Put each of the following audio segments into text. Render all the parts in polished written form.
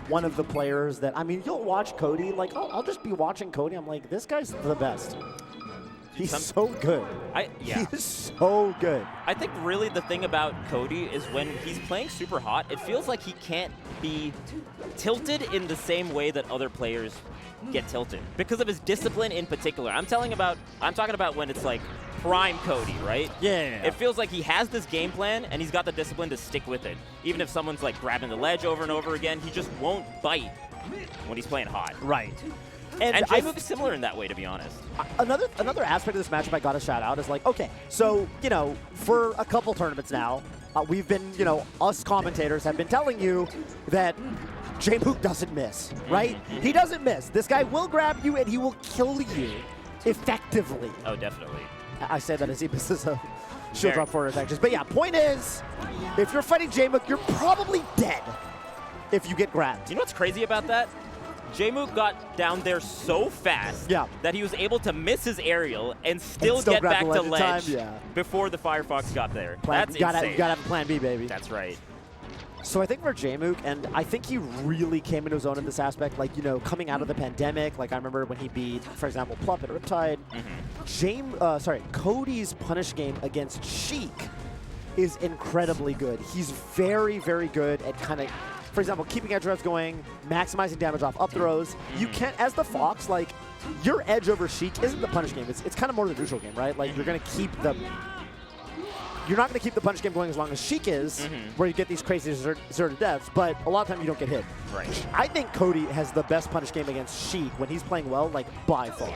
one of the players that, I mean, you'll watch Cody, like, I'll just be watching Cody. I'm like, this guy's the best. He's so good. Yeah. He's so good. I think really the thing about Cody is when he's playing super hot, it feels like he can't be tilted in the same way that other players get tilted because of his discipline in particular. I'm talking about when it's like prime Cody, right? Yeah. It feels like he has this game plan and he's got the discipline to stick with it. Even if someone's like grabbing the ledge over and over again, he just won't bite when he's playing hot. Right. And Jmook is similar in that way, to be honest. Another aspect of this matchup I got to shout out is like, okay, so, you know, for a couple tournaments now, we've been, you know, us commentators have been telling you that Jmook doesn't miss, right? He doesn't miss. This guy will grab you and he will kill you effectively. Oh, definitely. I say that as he misses a shield drop forward actions. But yeah, point is, if you're fighting Jmook, you're probably dead if you get grabbed. You know what's crazy about that? Jmook got down there so fast that he was able to miss his aerial and still get back to ledge before the Firefox got there. That's insane. You gotta have a plan B, baby. That's right. So I think for Jmook, and I think he really came into his own in this aspect, like, you know, coming out of the pandemic, like I remember when he beat, for example, Plup at Riptide. Cody's punish game against Sheik is incredibly good. He's very, very good at kind of, for example, keeping edge reps going, maximizing damage off up throws. You can't, as the Fox, like, your edge over Sheik isn't the punish game. It's kind of more the neutral game, right? Like, you're going to keep the... You're not going to keep the punish game going as long as Sheik is, where you get these crazy deserted deaths, but a lot of time you don't get hit. Right. I think Cody has the best punish game against Sheik when he's playing well, like, by far.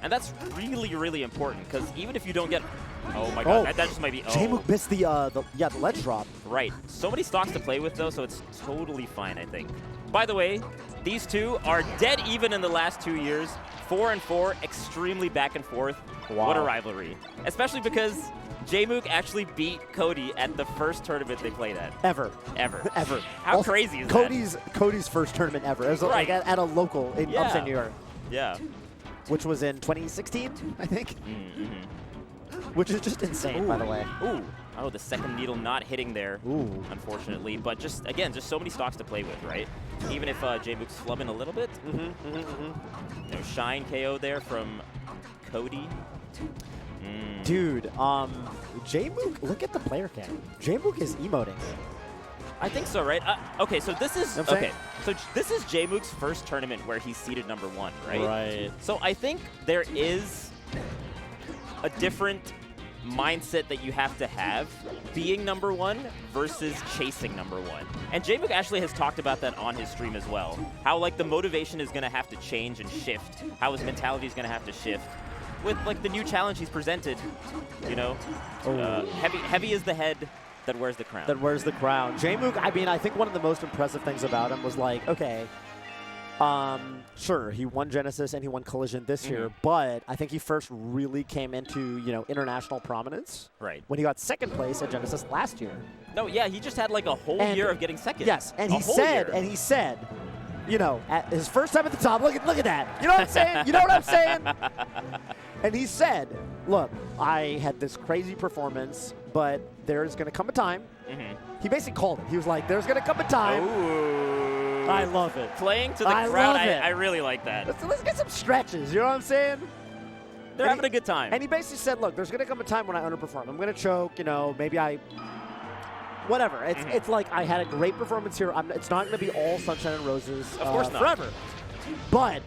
And that's really, really important, because even if you don't get... Oh my god, that just might be... Jmook missed the ledge drop. Right. So many stocks to play with, though, so it's totally fine, I think. By the way, these two are dead even in the last 2 years. 4-4, extremely back and forth. Wow. What a rivalry. Especially because Jmook actually beat Cody at the first tournament they played at. Ever. How also, crazy is that? Cody's first tournament ever. It was like at a local in upstate New York. Yeah. Which was in 2016, I think. Which is just insane, by the way. Ooh. Oh, the second needle not hitting there, unfortunately. But just, again, just so many stocks to play with, right? Even if Jmook's flubbing a little bit. No shine KO there from Cody. Dude, Jmook, look at the player cam. Jmook is emoting. I think so, right? Okay, so this is so this is Jmook's first tournament where he's seeded #1, right? Right. So I think there is a different mindset that you have to have being #1 versus chasing #1. And Jmook actually has talked about that on his stream as well. How like the motivation is going to have to change and shift. How his mentality is going to have to shift with like the new challenge he's presented. You know, heavy is the head that wears the crown. Jmook, I mean, I think one of the most impressive things about him was like, okay, sure, he won Genesis and he won Collision this year, but I think he first really came into, you know, international prominence when he got second place at Genesis last year. No, yeah, he just had like a whole year of getting second. Yes, and he said, you know, at his first time at the top, look at that. You know what I'm saying? You know what I'm saying? And he said, look, I had this crazy performance, but there's going to come a time. He basically called it. He was like, there's going to come a time. Ooh. I love it. Playing to the crowd, I really like that. Let's get some stretches, you know what I'm saying? They're having a good time. And he basically said, look, there's going to come a time when I underperform. I'm going to choke, you know, maybe I... Whatever. It's like I had a great performance here. It's not going to be all sunshine and roses forever. But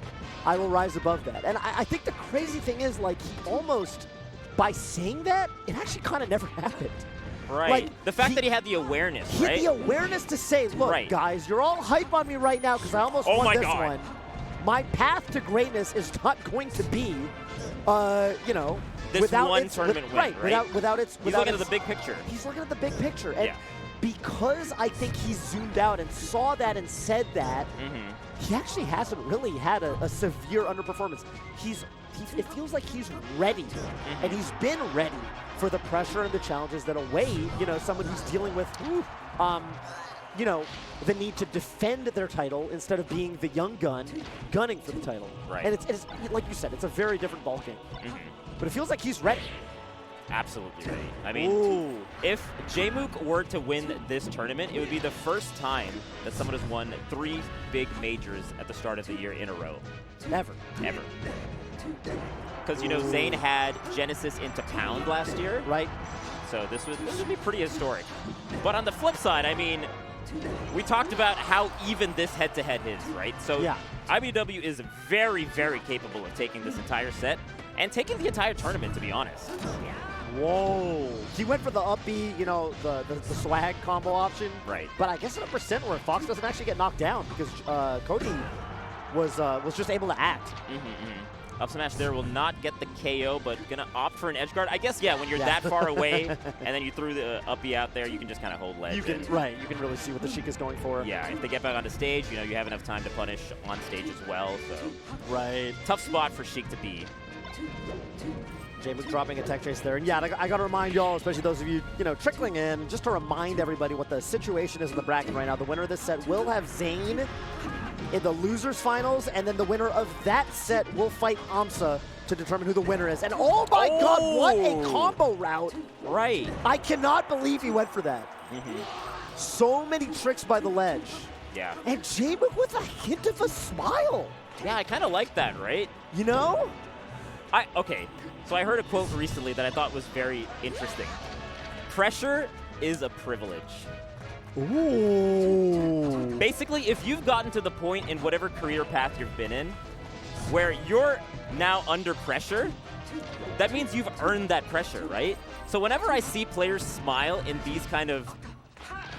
I will rise above that. And I think the crazy thing is, like, he almost, by saying that, it actually kind of never happened. Right. Like, the fact that he had the awareness, He had the awareness to say, look, guys, you're all hype on me right now because I almost won this one. My path to greatness is not going to be, you know, this without one tournament win, right? Without its... He's looking at the big picture. He's looking at the big picture. And because I think he zoomed out and saw that and said that, he actually hasn't really had a severe underperformance. It feels like he's ready, and he's been ready for the pressure and the challenges that await, you know, someone who's dealing with, you know, the need to defend their title instead of being the young gun gunning for the title. Right. And it's like you said, it's a very different ball game. But it feels like he's ready. Absolutely ready. I mean, Ooh. if Jmook were to win this tournament, it would be the first time that someone has won 3 big majors at the start of the year in a row. Never. Ever. Because, you know, Zane had Genesis into Pound last year. Right. So this would be pretty historic. But on the flip side, I mean, we talked about how even this head-to-head is, right? So yeah. IBW is very, very capable of taking this entire set and taking the entire tournament, to be honest. Whoa. He went for the up B, you know, the swag combo option. Right. But I guess in a percent where Fox doesn't actually get knocked down because Cody was just able to act. Up smash there will not get the KO, but gonna opt for an edge guard. I guess, yeah, when you're that far away and then you threw the up B out there, you can just kind of hold ledge. You can really see what the Sheik is going for. Yeah, if they get back onto stage, you know, you have enough time to punish on stage as well. So right. Tough spot for Sheik to be. Jmook dropping a tech chase there. And yeah, I got to remind y'all, especially those of you, trickling in, just to remind everybody what the situation is in the bracket right now. The winner of this set will have Zane in the losers finals, and then the winner of that set will fight Amsa to determine who the winner is. And oh my God, what a combo route. Right. I cannot believe he went for that. So many tricks by the ledge. Yeah. And Jmook with a hint of a smile. Yeah, I kind of like that, right? You know? Okay, so I heard a quote recently that I thought was very interesting. Pressure is a privilege. Ooh. Basically, if you've gotten to the point in whatever career path you've been in where you're now under pressure, that means you've earned that pressure, right? So whenever I see players smile in these kind of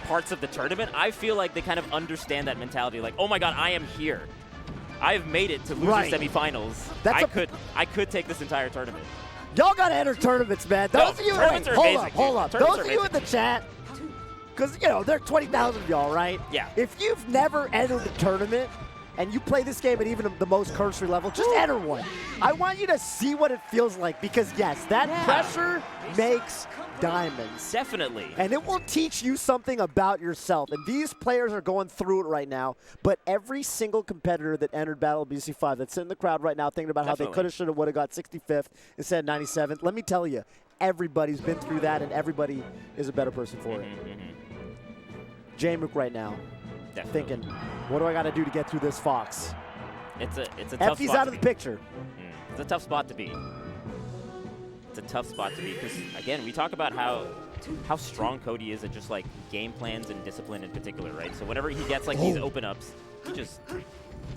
parts of the tournament, I feel like they kind of understand that mentality, like, oh my God, I am here. I've made it to loser semifinals. I could take this entire tournament. Y'all gotta enter tournaments, man. Those of you, hold up. Those of you in the chat, because there are 20,000 of y'all, right? Yeah. If you've never entered the tournament and you play this game at even the most cursory level, just enter one. I want you to see what it feels like because yes, that pressure makes diamonds. Definitely. And it will teach you something about yourself. And these players are going through it right now. But every single competitor that entered Battle BC5 that's in the crowd right now thinking about how they could have, should have, would have got 65th instead of 97th, let me tell you, everybody's been through that and everybody is a better person for it. Jmook right now thinking, what do I got to do to get through this Fox? It's a tough FD's spot out of the picture. It's a tough spot to be. It's a tough spot to be because, again, we talk about how strong Cody is at just, like, game plans and discipline in particular, right? So whenever he gets, like, these open-ups, he just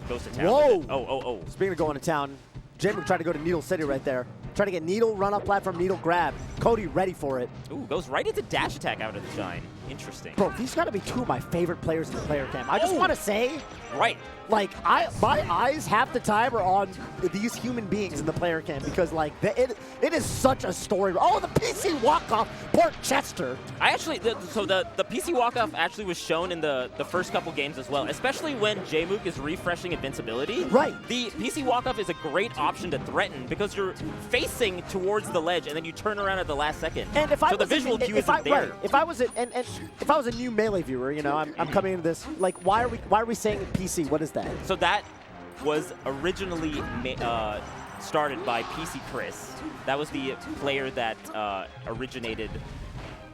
goes to town. Whoa! Oh. Speaking of going to town, Jmook tried to go to Needle City right there. Trying to get Needle, run up platform, Needle grab. Cody ready for it. Ooh, goes right into dash attack out of the shine. Interesting. Bro, these got to be two of my favorite players in the player camp. I just want to say, like, my eyes half the time are on these human beings in the player camp because, like, it is such a story. Oh, the PC walk-off, Port Chester. I actually, the PC walk-off actually was shown in the first couple games as well, especially when Jmook is refreshing invincibility. Right. The PC walk-off is a great option to threaten because you're facing towards the ledge and then you turn around at the last second. And if so the visual cue isn't there. Right. If I was a new Melee viewer, I'm coming into this, like, why are we saying PC? What is that? So that was originally started by PC Chris. That was the player that originated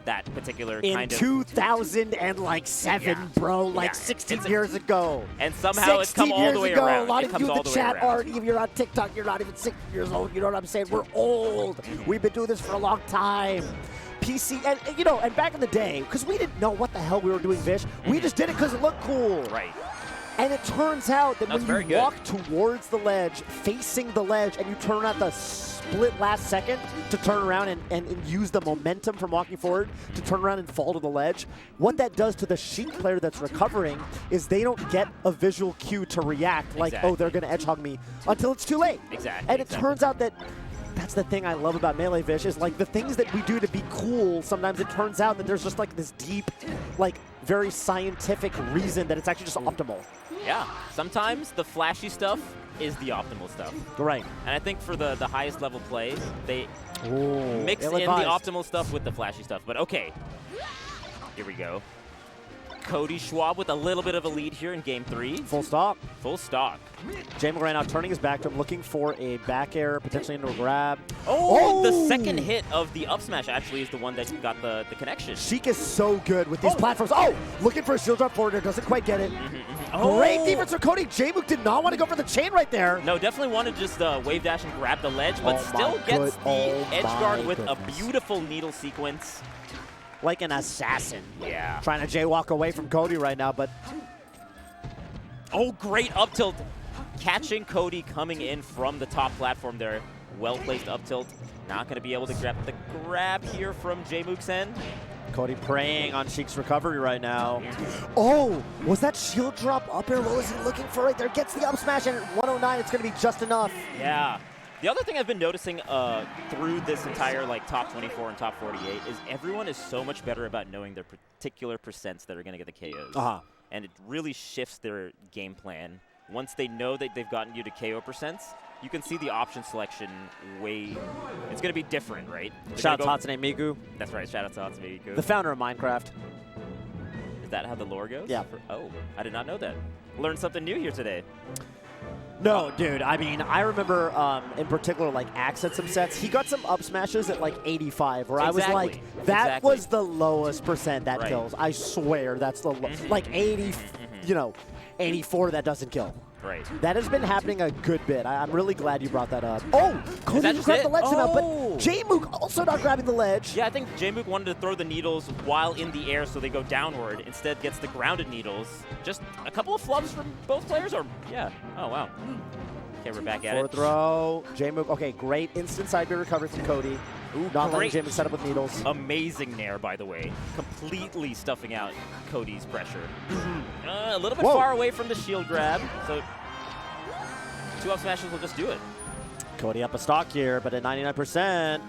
that particular kind of... In 2007, bro, like 16 years ago. And somehow it's come all the way around. A lot of you in the chat aren't even, you're on TikTok, you're not even 6 years old, you know what I'm saying? We're old. We've been doing this for a long time. PC, and back in the day, because we didn't know what the hell we were doing, Vish, we just did it because it looked cool. Right. And it turns out that when you walk towards the ledge, facing the ledge, and you turn at the split last second to turn around and use the momentum from walking forward to turn around and fall to the ledge, what that does to the Sheik player that's recovering is they don't get a visual cue to react like, oh, they're going to edge hog me until it's too late. Exactly. And it turns out that that's the thing I love about Melee Vish is like the things that we do to be cool, sometimes it turns out that there's just like this deep, like very scientific reason that it's actually just optimal. Yeah, sometimes the flashy stuff is the optimal stuff. Right. And I think for the highest level play, they mix in the optimal stuff with the flashy stuff. But okay, here we go. Cody Schwab with a little bit of a lead here in game 3. Full stop. Full stock. Jmook right now turning his back to him, looking for a back air, potentially into a grab. Oh, the second hit of the up smash actually is the one that got the connection. Sheik is so good with these platforms. Oh, looking for a shield drop forward there, doesn't quite get it. Great defense for Cody. Jmook did not want to go for the chain right there. No, definitely wanted to just wave dash and grab the ledge, but still gets the edge guard with a beautiful needle sequence. Like an assassin. Yeah. Trying to jaywalk away from Cody right now, but... Oh, great up tilt. Catching Cody coming in from the top platform there. Well-placed up tilt. Not going to be able to grab the grab here from Jmook's end. Cody preying on Sheik's recovery right now. Oh, was that shield drop up air? What was he looking for right there? Gets the up smash, and at 109, it's going to be just enough. Yeah. The other thing I've been noticing through this entire top 24 and top 48 is everyone is so much better about knowing their particular percents that are going to get the KOs. And it really shifts their game plan. Once they know that they've gotten you to KO percents, you can see the option selection way. It's going to be different, right? Shout out to Hatsune Miku. That's right. Shout out to Hatsune Miku. The founder of Minecraft. Is that how the lore goes? Yeah. Oh, I did not know that. Learned something new here today. No, dude. I mean, I remember in particular, Axe had some sets. He got some up smashes at 85, where I was like, that was the lowest percent that kills. I swear, that's the 80, 84 that doesn't kill. Right. That has been happening a good bit. I'm really glad you brought that up. Oh, Cody grabbed the ledge somehow, but Jmook also not grabbing the ledge. Yeah, I think Jmook wanted to throw the needles while in the air so they go downward. Instead gets the grounded needles. Just a couple of flubs from both players, or yeah. Oh, wow. Okay, we're back at it. Forward throw. Jmook, okay, great instant side B recovery from Cody. Ooh, not great. letting Jmook set up with needles. Amazing nair, by the way. Completely stuffing out Cody's pressure. A little bit far away from the shield grab, so 2 up smashes will just do it. Cody up a stock here, but at 99%.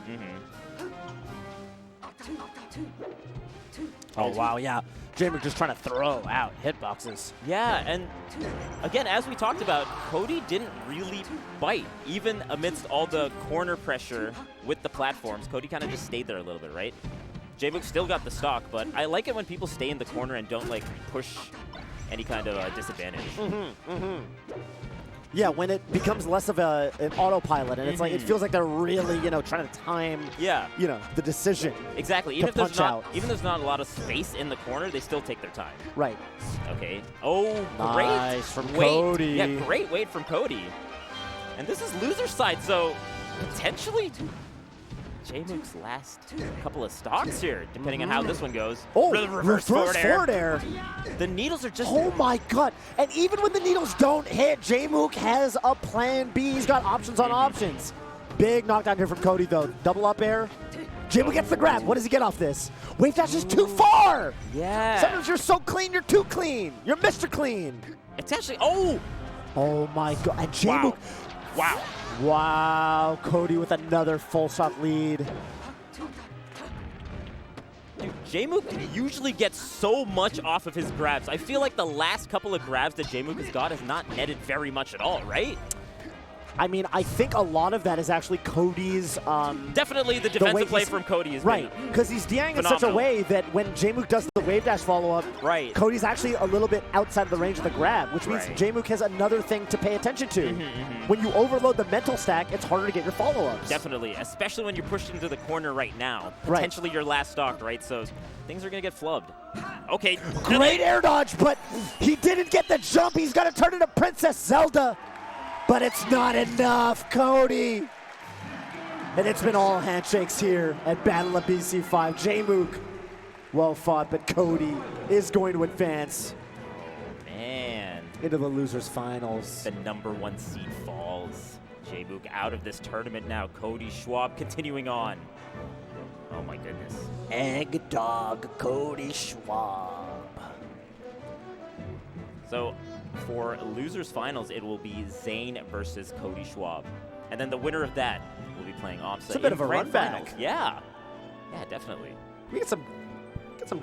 Oh, wow, yeah. Jmook just trying to throw out hitboxes. Yeah, and again, as we talked about, Cody didn't really bite. Even amidst all the corner pressure with the platforms, Cody kind of just stayed there a little bit, right? Jmook still got the stock, but I like it when people stay in the corner and don't push any kind of disadvantage. Yeah, when it becomes less of an autopilot, and it's it feels like they're really, trying to time, the decision. Exactly. Even if there's not a lot of space in the corner, they still take their time. Right. Okay. Oh, great. Nice from wait. Cody. Yeah, great wait from Cody. And this is loser side, so potentially Jmook's last couple of stocks here, depending on how this one goes. Oh, reverse forward air. The needles are just... Oh, my God. And even when the needles don't hit, Jmook has a plan B. He's got options on options. Big knockdown here from Cody, though. Double up air. Jmook gets the grab. What does he get off this? Wave dash is too far. Yeah. Sometimes you're so clean, you're too clean. You're Mr. Clean. It's actually... Oh! Oh, my God. And Jmook... Wow. Wow, Cody with another full stock lead. Dude, Jmook usually gets so much off of his grabs. I feel like the last couple of grabs that Jmook has got has not netted very much at all, right? I mean, I think a lot of that is actually Cody's... Definitely the defensive play from Cody is right, because he's DIing in such a way that when Jmook does the wave dash follow-up, Cody's actually a little bit outside of the range of the grab, which means Jmook has another thing to pay attention to. When you overload the mental stack, it's harder to get your follow-ups. Definitely, especially when you're pushed into the corner right now. Potentially your last stock, right? So things are going to get flubbed. Okay. Great air dodge, but he didn't get the jump. He's got to turn into Princess Zelda. But it's not enough, Cody. And it's been all handshakes here at Battle of BC5. Jmook, well fought, but Cody is going to advance. Man. Into the losers finals. The #1 seed falls. Jmook out of this tournament now. Cody Schwab continuing on. Oh my goodness. Egg dog Cody Schwab. So for losers finals, it will be Zane versus Cody Schwab. And then the winner of that will be playing Omsa. It's a bit of a run back. Yeah. Yeah, definitely. We get some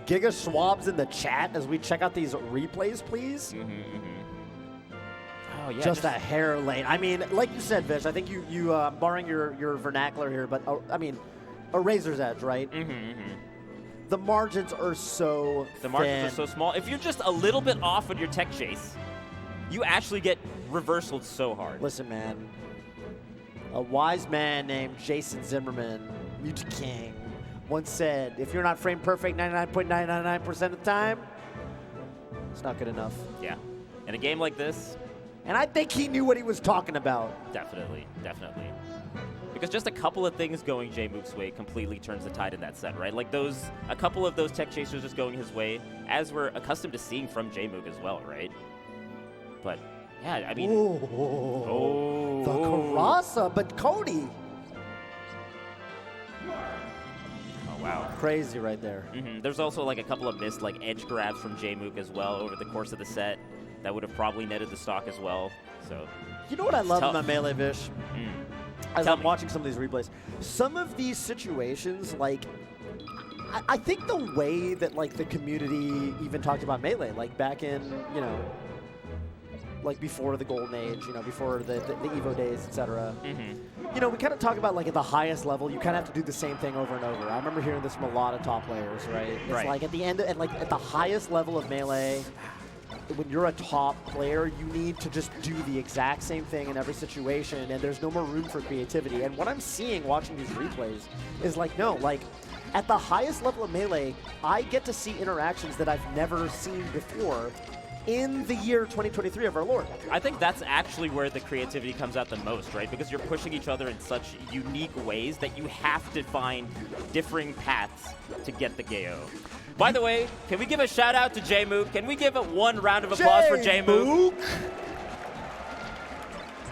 Giga Schwabs in the chat as we check out these replays, please. Oh, yeah. Just a hair lane. I mean, like you said, Vish, I think you borrowing your vernacular here, but I mean, a razor's edge, right? The margins are so The margins thin. are so small. If you're just a little bit off on your tech chase, you actually get reversaled so hard. Listen, man. A wise man named Jason Zimmerman, Music King, once said, if you're not frame perfect 99.999% of the time, it's not good enough. Yeah. In a game like this, And I think he knew what he was talking about. definitely, definitely. Because just a couple of things going Jmook's way completely turns the tide in that set, right? Like a couple of those tech chasers just going his way, as we're accustomed to seeing from Jmook as well, right? But yeah, I mean, The Karasa, but Cody. Oh wow, Crazy right there. There's also like a couple of missed like edge grabs from Jmook as well over the course of the set that would have probably netted the stock as well. So You know what I love tough. about Melee Vish? As Tell I'm me. watching some of these replays, some of these situations, like, I think the way that, like, the community even talked about Melee, like, back in, you know, like, before the Golden Age, you know, before the Evo days, etc. You know, we kind of talk about, like, at the highest level, you kind of have to do the same thing over and over. I remember hearing this from a lot of top players, right? It's Right. like, at the end, and, like, at the highest level of Melee, when you're a top player, you need to just do the exact same thing in every situation, and there's no more room for creativity. And what I'm seeing watching these replays is like, no, like, at the highest level of Melee, I get to see interactions that I've never seen before in the year 2023 of our Lord. I think that's actually where the creativity comes out the most, right? Because you're pushing each other in such unique ways that you have to find differing paths to get the KO. By the way, can we give a shout out to Jmook? Can we give it one round of applause for Jmook?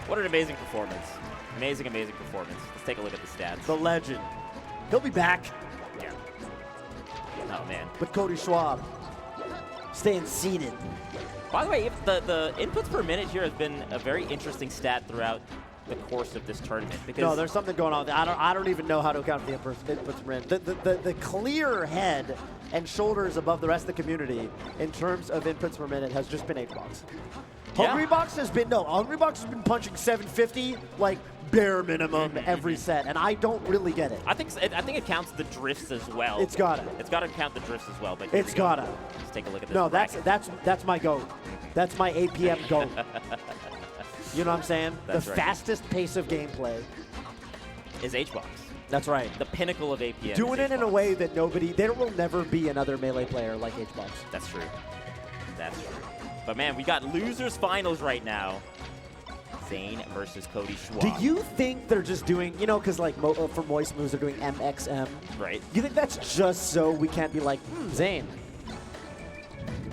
What an amazing performance. Amazing, amazing performance. Let's take a look at the stats. The legend. He'll be back Yeah. Oh, man. with Cody Schwab staying seated. By the way, the inputs per minute here has been a very interesting stat throughout the course of this tournament. Because No, there's something going on. I don't even know how to account for the inputs per minute. The clear head and shoulders above the rest of the community in terms of inputs per minute has just been Hbox. Hungrybox has been Hungrybox has been punching 750 like bare minimum every set, and I don't really get it. I think it counts the drifts as well. It's gotta. It's gotta count the drifts as well. But here It's we go. gotta. Let's take a look at this. No, bracket. that's my goat. That's my APM goat. You know what I'm saying? That's the right. fastest pace of gameplay. Is Hbox. That's right. The pinnacle of APM. Doing is it in a Hbox. way that there will never be another Melee player like Hbox. That's true. That's true. But man, we got losers finals right now. Zane versus Cody Schwab. Do you think they're just doing, you know, because like for Moist moves, they're doing MXM. Right. You think that's just so we can't be like, Zane?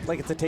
Like it's a taste